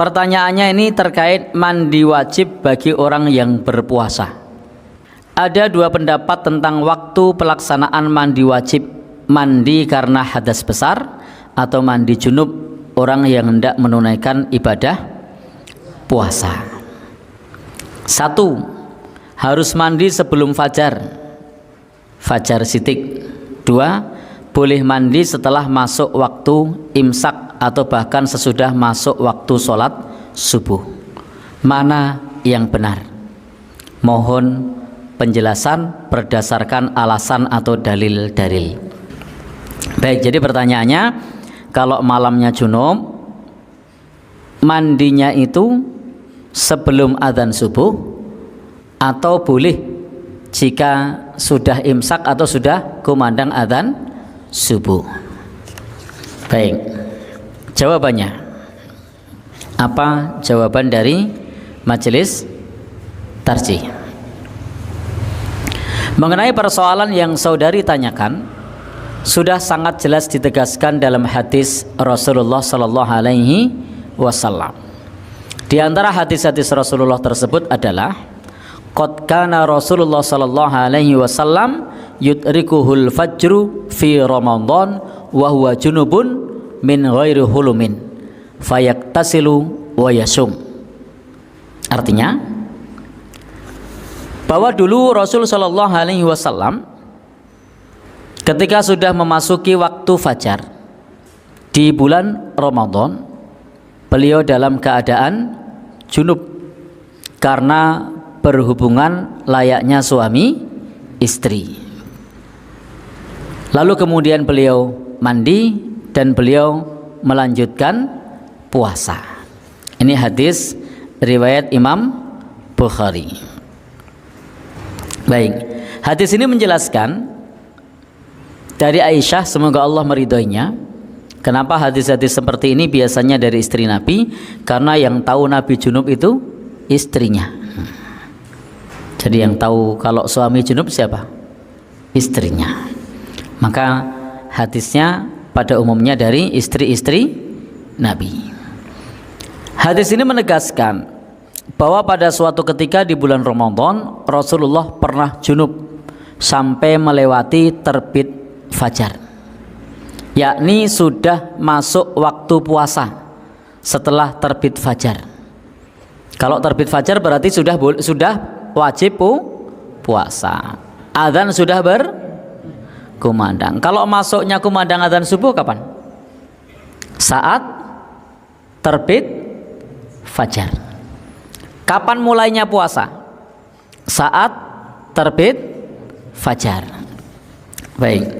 Pertanyaannya ini terkait mandi wajib bagi orang yang berpuasa. Ada dua pendapat tentang waktu pelaksanaan mandi wajib, mandi karena hadas besar atau mandi junub orang yang hendak menunaikan ibadah puasa. Satu, harus mandi sebelum fajar, fajar sitik. Dua, boleh mandi setelah masuk waktu imsak atau bahkan sesudah masuk waktu sholat subuh. Mana yang benar? Mohon penjelasan berdasarkan alasan atau dalil-dalil. Baik, jadi pertanyaannya, kalau malamnya junub, mandinya itu sebelum adzan subuh atau boleh jika sudah imsak atau sudah kumandang adzan subuh? Baik, jawabannya apa? Jawaban dari majelis tarjih mengenai persoalan yang saudari tanyakan sudah sangat jelas ditegaskan dalam hadis Rasulullah Sallallahu Alaihi Wasallam. Di antara hadis-hadis Rasulullah tersebut adalah qad kana Rasulullah Sallallahu Alaihi Wasallam yudrikuhul fajru fi Ramadan wa huwa junubun min ghairi hulumin fayaktasilu wa yasum. Artinya bahwa dulu Rasul Sallallahu Alaihi Wasallam ketika sudah memasuki waktu fajar di bulan Ramadan, beliau dalam keadaan junub karena berhubungan layaknya suami istri. Lalu kemudian beliau mandi dan beliau melanjutkan puasa. Ini hadis riwayat Imam Bukhari. Baik, hadis ini menjelaskan dari Aisyah, semoga Allah meridhoinya. Kenapa hadis-hadis seperti ini biasanya dari istri Nabi? Karena yang tahu Nabi junub itu istrinya. Jadi yang tahu kalau suami junub siapa? Istrinya. Maka hadisnya pada umumnya dari istri-istri Nabi. Hadis ini menegaskan bahwa pada suatu ketika di bulan Ramadan Rasulullah pernah junub sampai melewati terbit fajar, yakni sudah masuk waktu puasa setelah terbit fajar. Kalau terbit fajar berarti sudah wajib puasa. Adzan sudah berkumandang. Kalau masuknya kumandang adzan subuh kapan? Saat terbit fajar. Kapan mulainya puasa? Saat terbit fajar. Baik.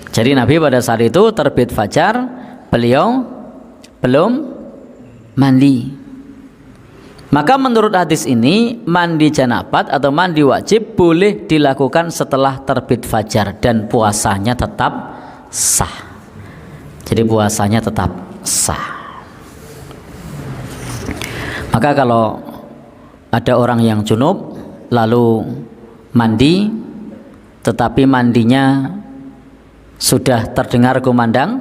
Jadi Nabi pada saat itu terbit fajar, beliau belum mandi. Maka menurut hadis ini, mandi janabat atau mandi wajib boleh dilakukan setelah terbit fajar dan puasanya tetap sah. Jadi puasanya tetap sah. Maka kalau ada orang yang junub lalu mandi tetapi mandinya sudah terdengar kumandang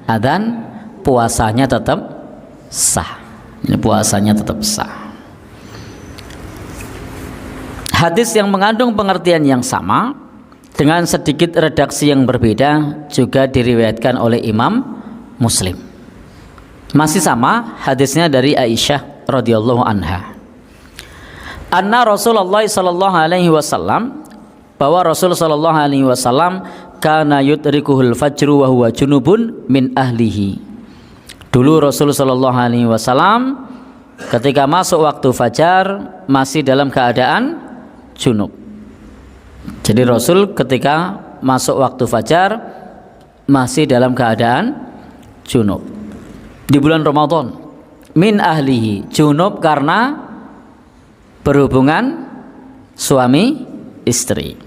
adzan, puasanya tetap sah. Ini puasanya tetap sah. Hadis yang mengandung pengertian yang sama dengan sedikit redaksi yang berbeda juga diriwayatkan oleh Imam Muslim. Masih sama hadisnya dari Aisyah radhiyallahu anha. Anna Rasulullah sallallahu alaihi wasallam, bahwa Rasul sallallahu alaihi wasallam kana yudrikuhul fajru wa huwa junubun min ahlihi. Dulu Rasul sallallahu alaihi wasallam ketika masuk waktu fajar masih dalam keadaan junub. Jadi Rasul ketika masuk waktu fajar masih dalam keadaan junub di bulan Ramadan. Min ahlihi, junub karena berhubungan suami istri.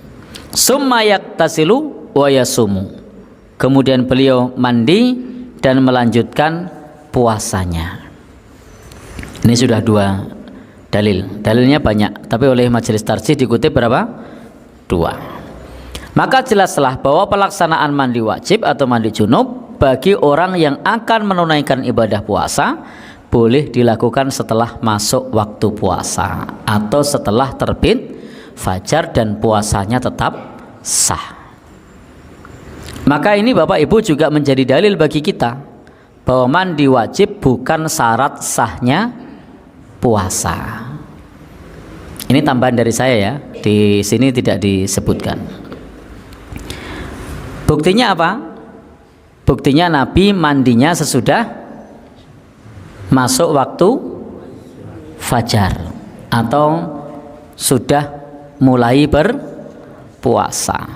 Summa yaktasilu wa yasumu. Kemudian beliau mandi dan melanjutkan puasanya. Ini sudah dua dalil. Dalilnya banyak, tapi oleh majelis tarjih dikutip berapa? Dua. Maka jelaslah bahwa pelaksanaan mandi wajib atau mandi junub bagi orang yang akan menunaikan ibadah puasa boleh dilakukan setelah masuk waktu puasa atau setelah terbit fajar dan puasanya tetap sah. Maka ini Bapak Ibu juga menjadi dalil bagi kita bahwa mandi wajib bukan syarat sahnya puasa. Ini tambahan dari saya ya, di sini tidak disebutkan. Buktinya apa? Buktinya Nabi mandinya sesudah masuk waktu fajar atau sudah mulai berpuasa,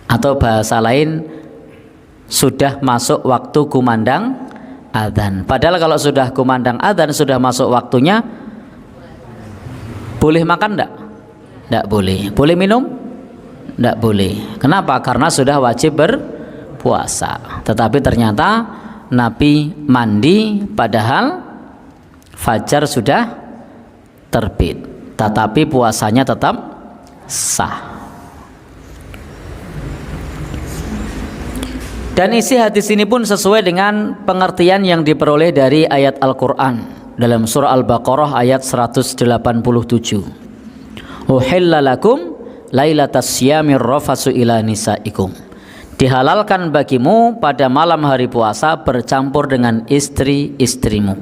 atau bahasa lain sudah masuk waktu kumandang adzan. Padahal kalau sudah kumandang adzan, sudah masuk waktunya, boleh makan enggak? Enggak boleh. Boleh minum? Enggak boleh. Kenapa? Karena sudah wajib berpuasa. Tetapi ternyata Nabi mandi padahal fajar sudah terbit, tetapi puasanya tetap sah. Dan isi hadis ini pun sesuai dengan pengertian yang diperoleh dari ayat Al-Quran dalam surah Al-Baqarah ayat 187. Uhilla lakum lailatas siyamir rafasu ila nisaikum. Dihalalkan bagimu pada malam hari puasa bercampur dengan istri-istrimu.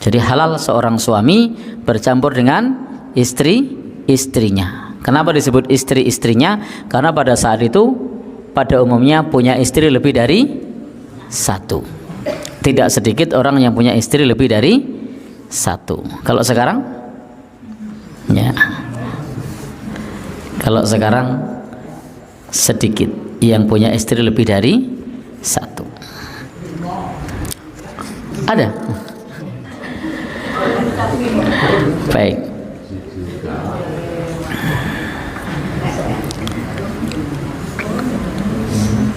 Jadi halal seorang suami bercampur dengan istri-istrinya. Kenapa disebut istri-istrinya? Karena pada saat itu pada umumnya punya istri lebih dari satu. Tidak sedikit orang yang punya istri lebih dari satu. Kalau sekarang? Ya. Kalau sekarang sedikit yang punya istri lebih dari satu. Ada? Baik.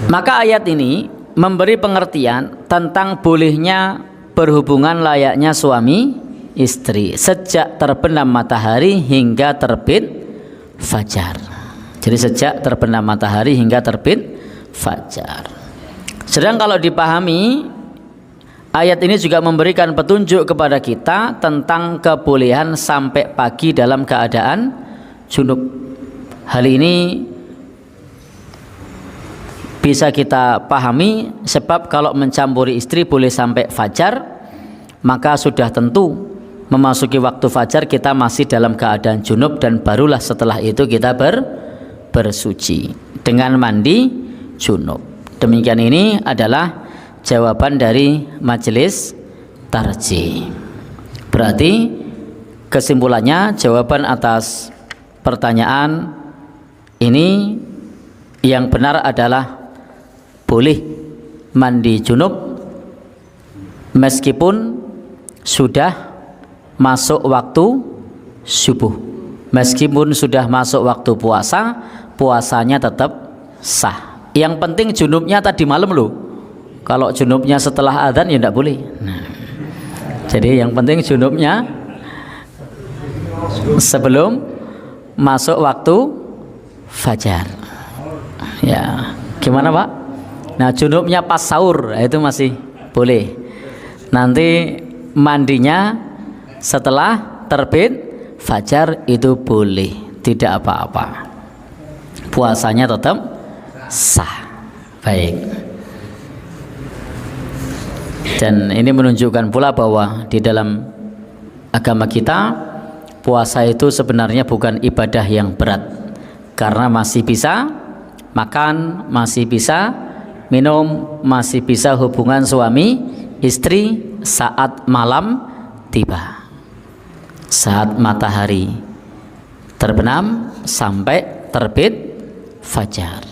Maka ayat ini memberi pengertian tentang bolehnya berhubungan layaknya suami istri sejak terbenam matahari hingga terbit fajar. Jadi sejak terbenam matahari hingga terbit fajar. Sedang kalau dipahami, ayat ini juga memberikan petunjuk kepada kita tentang kebolehan sampai pagi dalam keadaan junub. Hal ini bisa kita pahami sebab kalau mencampuri istri boleh sampai fajar, maka sudah tentu memasuki waktu fajar kita masih dalam keadaan junub dan barulah setelah itu kita bersuci dengan mandi junub. Demikian ini adalah jawaban dari majelis tarjih. Berarti kesimpulannya jawaban atas pertanyaan ini yang benar adalah boleh mandi junub meskipun sudah masuk waktu subuh. Meskipun sudah masuk waktu puasa, puasanya tetap sah. Yang penting junubnya tadi malam loh. Kalau junubnya setelah adzan ya tidak boleh. Jadi yang penting junubnya sebelum masuk waktu fajar. Ya, gimana Pak? Nah, junubnya pas sahur itu masih boleh. Nanti mandinya setelah terbit fajar itu boleh, tidak apa-apa. Puasanya tetap sah. Baik. Dan ini menunjukkan pula bahwa di dalam agama kita puasa itu sebenarnya bukan ibadah yang berat, karena masih bisa makan, masih bisa minum, masih bisa hubungan suami istri saat malam tiba, saat matahari terbenam sampai terbit fajar.